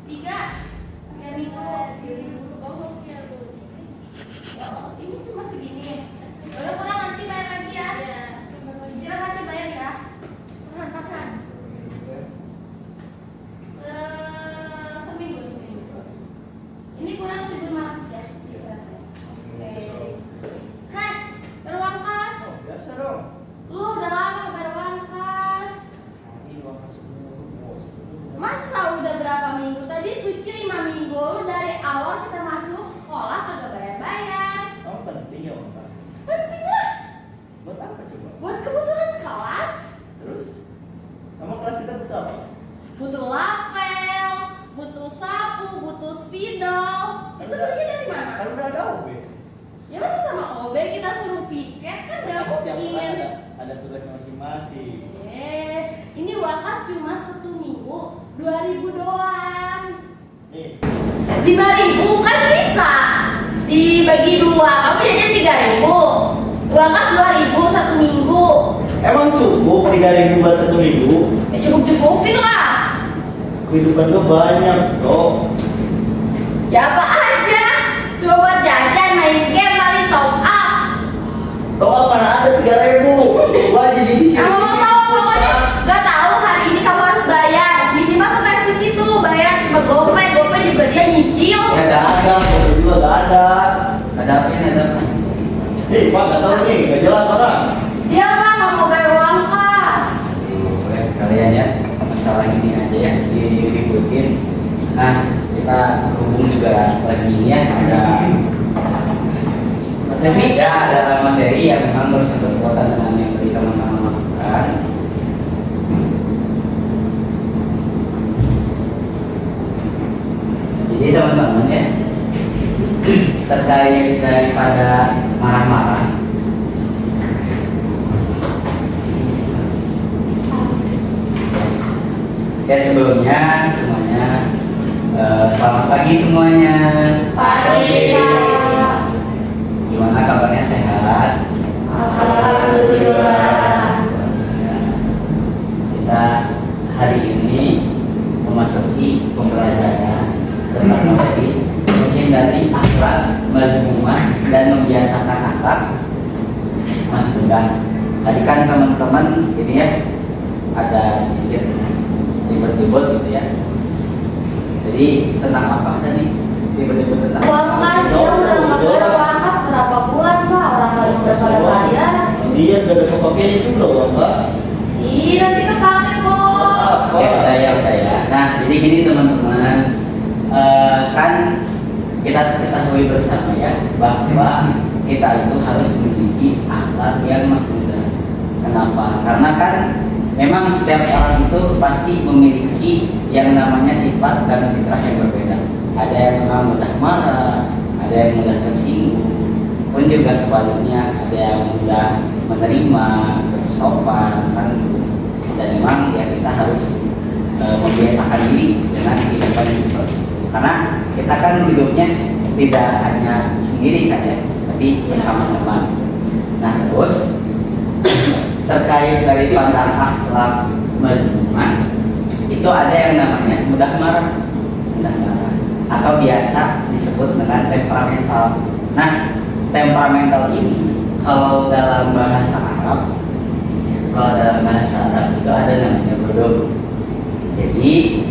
tiga minggu. Oh, ini cuma segini. Udah kurang nanti bayar lagi ya. Istirahat bayar ya. Kapan? Seminggu. Ini kurang 1.500 ya. Oke. Hai, beruang kas. Biasa dong. Lu udah lama beruang kas. Ini uang kas bos. Masa udah berapa minggu? Tadi Suci 5 minggu. Dari awal kita masuk sekolah kagak bayar-bayar. Oh penting ya uang kas. Penting lah. Buat apa coba? Buat kebutuhan kelas. Terus, kamu kelas kita butuh apa? Butuh lapel, butuh sapu, butuh spidol. Itu belinya dari mana? Kan udah ada OB. Ya masa sama OB kita suruh piket kan gak Setiap mungkin. orang ada tugasnya masing-masing. Ini wakas cuma 1 minggu 2.000 doang. Nih, 5.000 kan bisa dibagi 2. Kamu jajan 3.000. Wakas 2.000 1 minggu. emang cukup 3.000 buat 1 minggu? Ya cukup-cukupin lah. Kehidupan lo banyak dong. Ya apa aja. Cuma buat jajan, main game, paling top up. Tau mana ada 3.000? Gua jadi sisi Kamu mau tahu pokoknya gak tahu hari ini kamu harus bayar. Minimal tuh kayak Suci tuh bayar cuma GoPay juga dia nyicil. Ya gak ada, foto juga gak ada. Ada apa ini? Ada apa? Pak gak tau nih, gak jelas orang. Dia mah nggak mau bayar uang kas. Boleh kalian ya, masalah ini aja ya diributin. Nah, kita hubung juga lagi ini ya ada materi yang memang berkaitan dengan yang tadi teman-teman lakukan. Jadi teman-teman ya, terkait daripada marah-marah. Ya sebelumnya semuanya selamat pagi semuanya. Pagi, Pak. Gimana kabarnya, sehat? Alhamdulillah. Kita hari ini memasuki pembelajaran tentang materi menghindari akhlak mazmumah dan membiasakan akhlak mahmudah. Tadi kan teman-teman ini ya ada sedikit ribet-ribet gitu ya. Jadi tentang apa tadi? Ribet-ribet tentang Uang kas dia udah nggak bayar uang kas berapa bulan Pak? Orang lain udah pada bayar. Dia gak ada kepakainya juga uang kas. Ih nanti kepake kok. Oke, udah ya. Nah, jadi gini teman-teman, kan kita ketahui bersama ya bahwa kita itu harus memiliki akhlak yang mahmudah. Kenapa? Karena kan memang setiap orang itu pasti memiliki yang namanya sifat dan fitrah yang berbeda. Ada yang memang mudah marah, ada yang mudah tersinggung, pun juga sebaliknya ada yang mudah menerima, bersopan, santun. Dan memang ya kita harus membiasakan diri dengan kehidupan seperti itu. Karena kita kan hidupnya tidak hanya sendiri kan ya, tapi bersama-sama. Nah terus terkait daripada akhlak mazmumah itu ada yang namanya mudah marah atau biasa disebut dengan temperamental. Nah temperamental ini kalau dalam bahasa Arab itu ada namanya godok. Jadi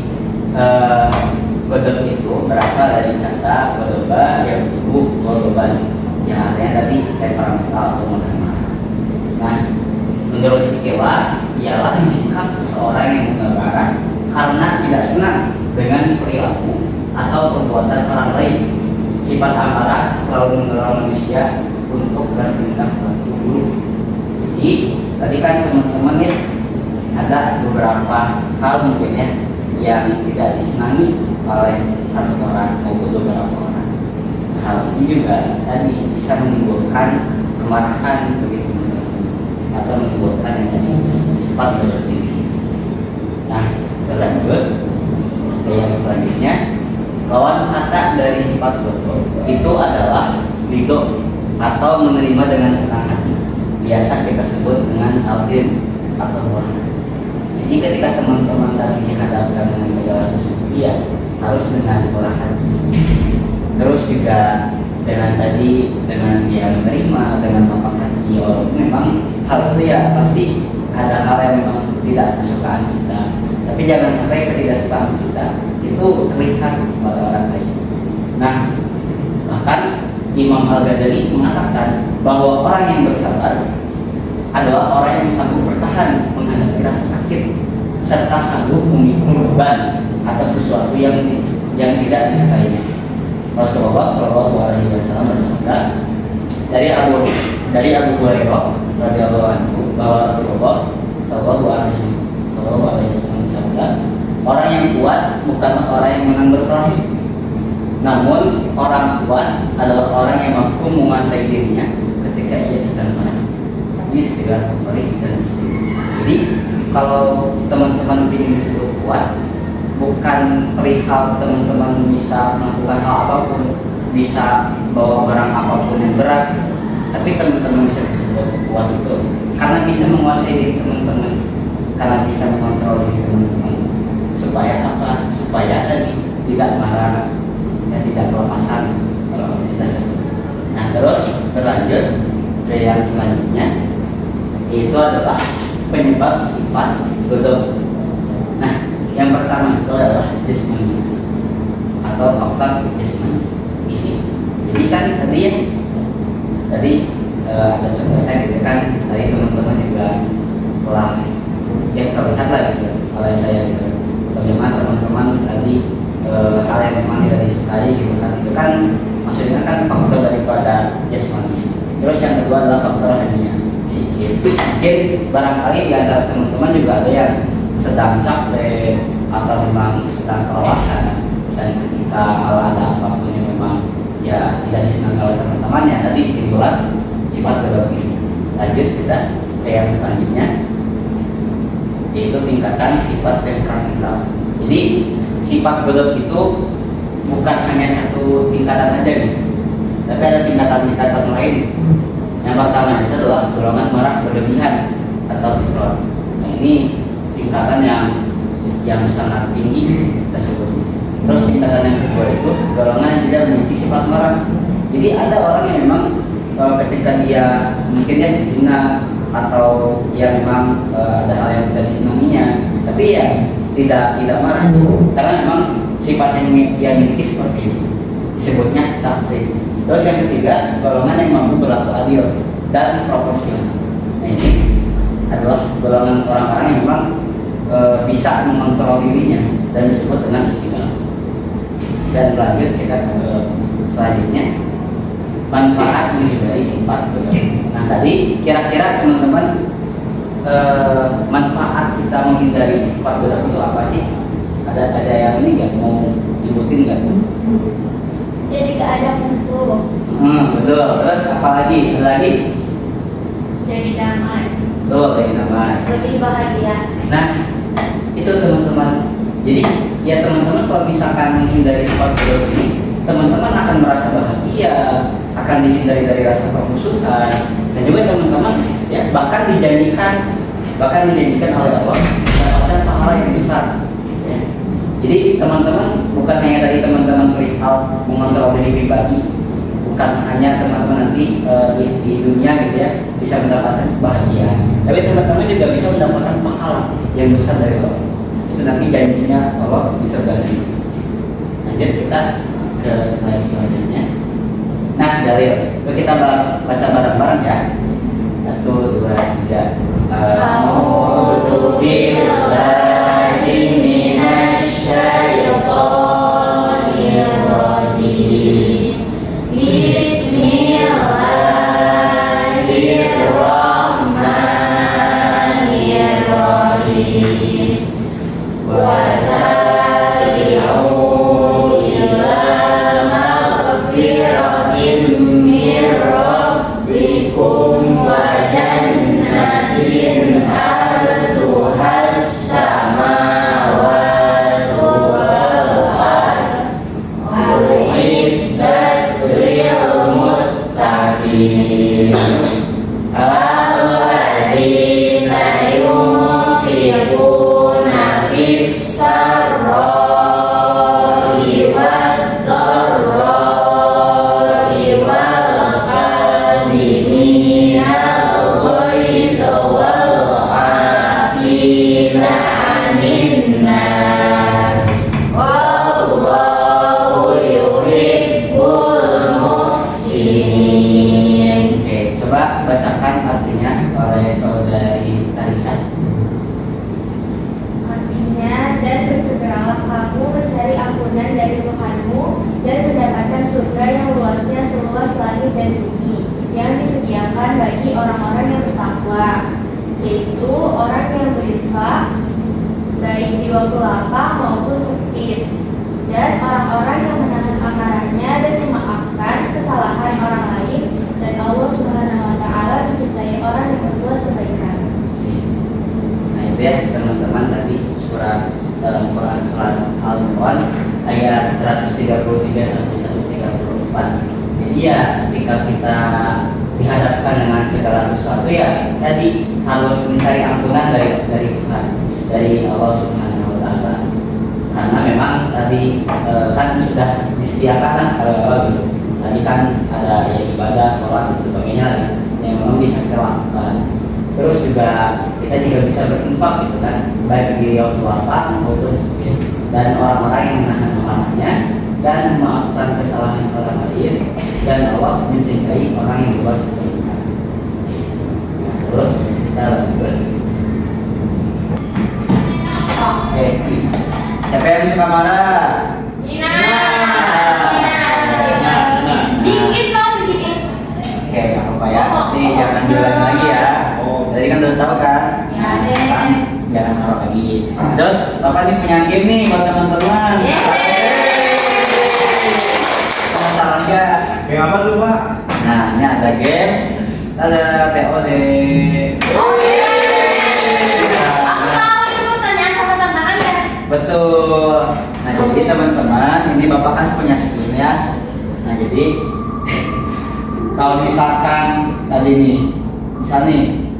godok itu berasal dari kata godoba yang ibu godoban yang artinya tadi temperamental atau mudah marah. Nah menurut istilah ialah sikap seseorang yang mudah marah karena tidak senang dengan perilaku atau perbuatan orang lain. Sifat amarah selalu mendorong manusia untuk bertindak buruk. Jadi tadi kan teman-teman ya ada beberapa hal mungkin ya yang tidak disenangi oleh satu orang maupun beberapa orang. Hal ini juga tadi bisa menimbulkan kemarahan begitu atau menimbulkan yang tadi sifat berlebihan. Nah berlanjut ke yang selanjutnya, lawan kata dari sifat bodoh itu adalah ridho atau menerima dengan senang hati. Biasa kita sebut dengan al-ilm atau murah. Jadi ketika teman-teman tadi dihadapkan dengan segala sesuatu tapi ya harus dengan murah hati. Terus juga dengan yang menerima dengan lapang hati. Walaupun memang hal itu ya pasti ada hal yang memang tidak kesukaan kita, tapi jangan sampai ketidaksukaan kita itu terlihat pada orang lain. Nah, bahkan Imam Al-Ghazali mengatakan bahwa orang yang bersabar adalah orang yang sanggup bertahan menghadapi rasa sakit serta sanggup memikul beban atau sesuatu yang tidak disukainya. Rasulullah Shallallahu Alaihi Wasallam bersabda dari Abu Hurairah radhiyallahu anhu bahwa Rasulullah Shallallahu Alaihi Wasallam bersabda, orang yang kuat bukanlah orang yang menang berkelahi, namun orang kuat adalah orang yang mampu menguasai dirinya ketika ia sedang marah. Hadis riwayat Bukhari dan Muslim. Jadi kalau teman-teman ingin disebut kuat, bukan perihal teman-teman bisa melakukan hal apapun, bisa bawa barang apapun yang berat, tapi teman-teman bisa disebut kuat itu karena bisa menguasai diri teman-teman, karena bisa mengontrol diri teman-teman. Supaya apa? Supaya tadi tidak marah dan tidak kelepasan kalau kita sebut. Nah, terus berlanjut ke yang selanjutnya, itu adalah penyebab sifat ghadab. Nah, yang pertama itu adalah jasmani atau faktor jasmani, fisik. Jadi kan tadi ada contohnya gitu kan, tadi teman-teman juga telah terlihat lah gitu oleh saya gitu. Bagaimana teman-teman tadi hal yang memang tidak disukai gitu kan, itu kan maksudnya kan faktor daripada jasmani. Terus yang kedua adalah faktor hadiah psikis. Mungkin barangkali di antara teman-teman juga ada yang sedang capek atau memang sedang kelelahan, dan ketika malah ada apapun yang memang ya tidak disenangi oleh teman-temannya, tadi timbulan sifat ghadab ini. Lanjut kita ke yang selanjutnya, yaitu tingkatan sifat temperamental. Jadi sifat ghadab itu bukan hanya satu tingkatan aja nih, tapi ada tingkatan-tingkatan lain. Yang pertama itu adalah golongan marah berlebihan atau ifrat. Nah, ini tingkatan yang sangat tinggi tersebut. Terus tingkatan yang kedua itu golongan yang tidak memiliki sifat marah. Jadi ada orang yang memang ketika dia mungkin dia dihina atau ya memang ada hal yang tidak disenanginya, tapi ya tidak marah karena memang sifat yang dia miliki seperti itu, disebutnya tafrid. Terus yang ketiga golongan yang mampu berlaku adil dan proporsional. Nah, ini adalah golongan orang-orang yang memang bisa mengontrol dirinya dan disebut dengan ikhtiar. Dan lanjut kita ke selanjutnya, manfaat menghindari sifat ghadab. Nah, tadi kira-kira teman-teman manfaat kita menghindari sifat ghadab itu apa sih? Ada yang ini nggak mau nyebutin nggak? Jadi gak ada musuh. Betul. Terus apa lagi? Ada lagi? Jadi damai. Betul, jadi damai. Lebih bahagia. Nah, itu teman-teman. Jadi ya teman-teman kalau misalkan menghindari sifat ghadab ini, teman-teman akan merasa bahagia, akan dihindari dari rasa permusuhan, dan juga teman-teman ya bahkan dijanjikan oleh Allah mendapatkan pahala yang besar. Ya. Jadi teman-teman bukan hanya dari teman-teman perihal mengontrol diri pribadi, bukan hanya teman-teman nanti di dunia gitu ya bisa mendapatkan kebahagiaan, tapi teman-teman juga bisa mendapatkan pahala yang besar dari Allah. Itu nanti janjinya Allah di surga. Lanjut kita ke slide selanjutnya. Nah, dalil. Kita baca bareng-bareng ya. 1, 2, 3. A'udzu billahi minasy syaithanir rajim. Bismillahirrahmanirrahim. Wasari'u ila maghfiratin min rabbikum wa jannatin arduhas samawati wal ardh disediakan bagi orang-orang yang bertakwa, yaitu orang yang berinfak baik di waktu lapang maupun sempit, dan orang-orang yang menahan amarahnya dan memaafkan kesalahan orang lain, dan Allah Subhanahu wa Ta'ala mencintai orang yang berbuat kebaikan. Nah itu ya teman-teman, tadi surat dalam Quran surat Al-Imran ayat 133 sampai 134. Jadi ya ketika kita dihadapkan dengan segala sesuatu ya tadi harus mencari ampunan dari Tuhan, dari Allah Subhanahu wa Ta'ala. Karena memang tadi kan sudah disediakan lah kalau gitu. Tadi kan ada ya ibadah, sholat dan sebagainya yang memang bisa kita lakukan. Terus juga kita juga bisa berinfak gitu kan, baik di waktu lapang maupun sempit. Dan orang-orang yang menahan amarahnya dan memaafkan kesalahan orang lain, dan Allah mencintai orang yang berbuat kebaikan. Nah, terus kita lanjut. Oke, siapa yang suka marah? Gina, Nah. dikit kok sedikit. Oke, nggak apa-apa ya. Nih jangan diulang lagi ya. Tadi kan udah tahu kan? Ya deh. Sekarang jangan marah lagi. Terus, Bapak nih punya game nih buat teman-teman. Penasaran nggak? Kayak apa tuh, Pak? Nah, ini ada game. Ada TOD. Oke. Aku tahu itu pertanyaan sama tantangan ya. Betul. Nah, jadi teman-teman, ini Bapak kan punya screen ya. Nah, jadi kalau misalkan tadi nih, misal nih,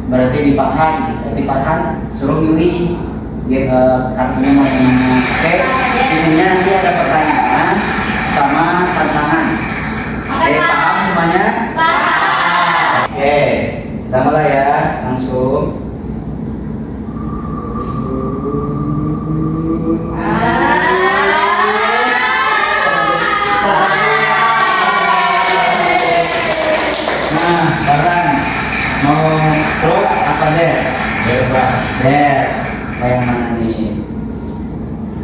berarti di Farhan suruh milih kartunya mau yang mana. Oke, di sini nanti ada pertanyaan sama tantangan. Oke, paham semuanya? Pak. Oke, kita mulai ya, langsung. Nah, Farhan mau truk apa deh? Der, yang mana nih?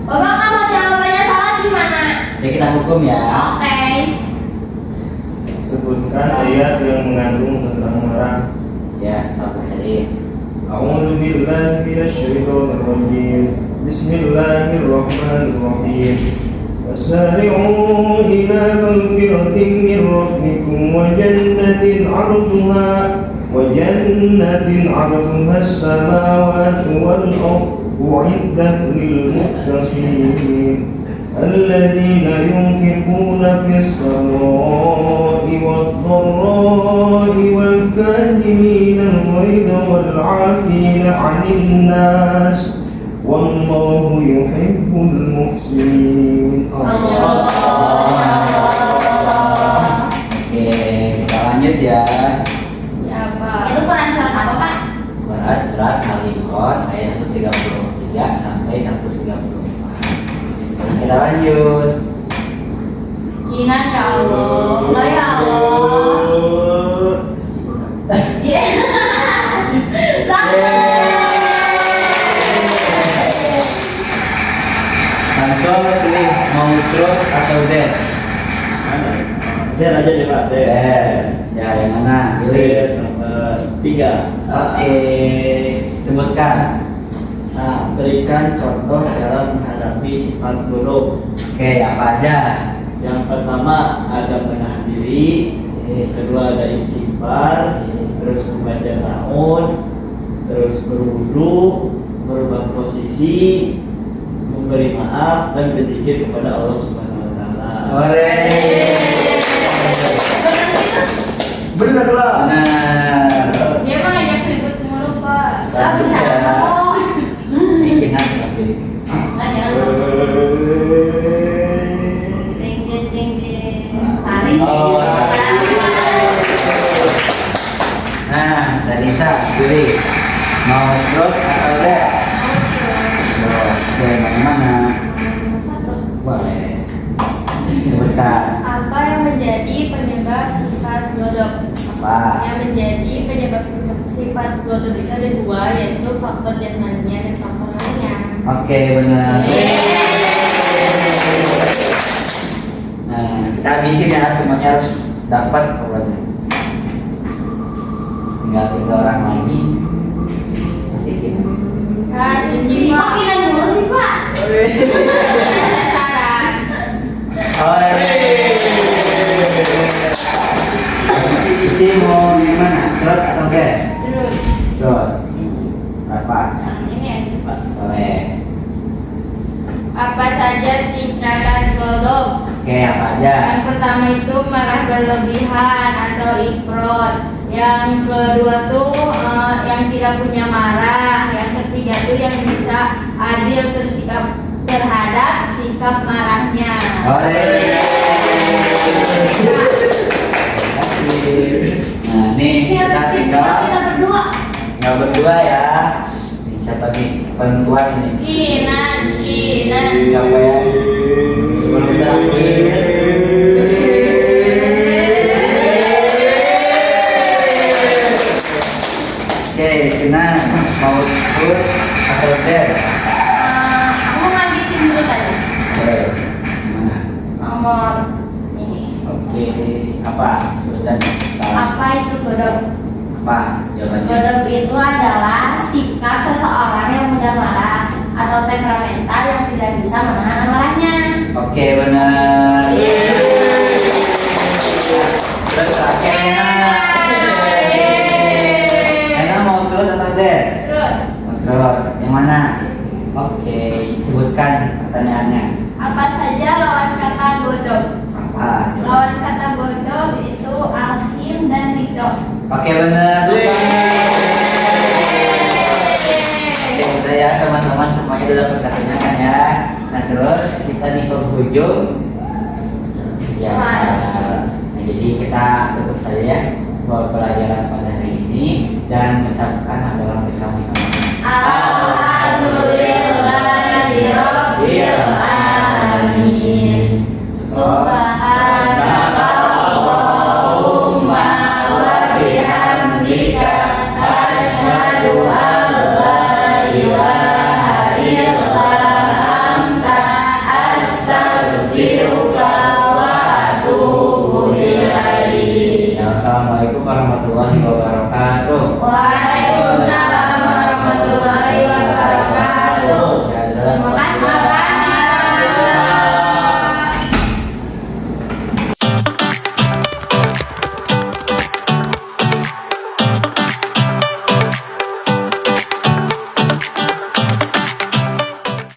Bapak kalau jawabannya salah gimana? Ya kita hukum ya. Oke. Sebutkan ayat yang mengandung tentang marah. Ya, sabar cari. A'udzu billahi minasyaitonir rajim. Bismillahirrahmanirrahim. Wasari'u ila maghfiratin min rabbikum wa jannatin 'arduha as-samawati wal ardu u'iddat lil muttaqin. الذين ينفقون في السراء والضراء والكاظمين الغيظ والعافين عن الناس والله يحب المحسنين. Oke, kita lanjut ya. Ya, Pak. Itu Quran surat apa, Pak? Quran surat Al-Imran ayat 133 sampai 134. Kita lanjut. Kinan ya Allah. Oh ya Allah. Iya. Satu. Langsung pilih mau truk atau der. Der aja deh, Pak. Der. Ya yang mana? Pilih. Der nomor 3. Oke, sebutkan. Nah, berikan contoh cara menghadapi sifat buruk. Oke, apa aja? Yang pertama ada menahan diri, kedua ada istighfar, terus membaca ta'awun, terus berwudu, merubah posisi, memberi maaf dan berzikir kepada Allah Subhanahu wa taala. Ore. Benar lah. Nah, Dia mah ngajak ribut mulu, Pak. Bagus Aku ya. cakap. bikin pasti. Nggak jangan. Jeng jeng jeng jeng. Tarik. Oh, nah, Darisa pilih mau truk atau der? Oke, mana? Satu. Boleh. Sebutkan. Apa yang menjadi penyebab sifat godok? Apa? Yang menjadi penyebab sifat godok itu ada dua, yaitu faktor jasmaninya dan faktor rohaninya. Oke, benar. Yeay. Nah, kita habisin ya, semuanya harus dapat pokoknya. tinggal 3 orang lagi. Pasti kita. Kak Suci makinan mulu sih Pak. Penasaran. Cici mau yang mana? Trot atau enggak? Terus Trot. Berapa? yang ini ya Pak. Boleh. Apa saja tingkatan godok? Oke, apa aja? Yang pertama itu marah berlebihan atau ifrat. Yang kedua tuh yang tidak punya marah. Yang ketiga tuh yang bisa adil tersikap terhadap sikap marahnya. Boleh. Nah, nih kita tinggal Kita berdua. nggak berdua ya. Ini siapa nih? Perempuan ini. Kinan. Siapa ya? Sebelum terakhir. Oke, Kina mau ikut atau enggak? Aku mau ngabisin dulu tadi. Boleh. Mana? Nomor ini. Oke, apa sebutannya? Apa itu godok? Apa jawabannya? Godok itu adalah sikap seseorang yang mudah marah atau temperamental yang tidak bisa menahan amarahnya. Oke, benar. Terus terakhir Nena mau terus atau enggak? Terus, Mau terus. Yang mana? Oke, sebutkan pertanyaannya. apa saja lawan kata godok? Apa? Lawan kata godok itu alhim dan ridho. Oke, benar. Oke, udah ya teman-teman, semuanya sudah perkataannya kan ya. Nah, terus kita di penghujung. Ya. Nah, jadi kita tutup saja ya buat pelajaran pada hari ini dan mengucapkan adalah bersama-sama. Alhamdulillahirabbil alamin. Subhanallahumma wa bihamdika asyhadu an la ilaha illa anta astaghfiruka wa atubu ilaik. Assalamualaikum warahmatullahi wabarakatuh. Waalaikumsalam warahmatullahi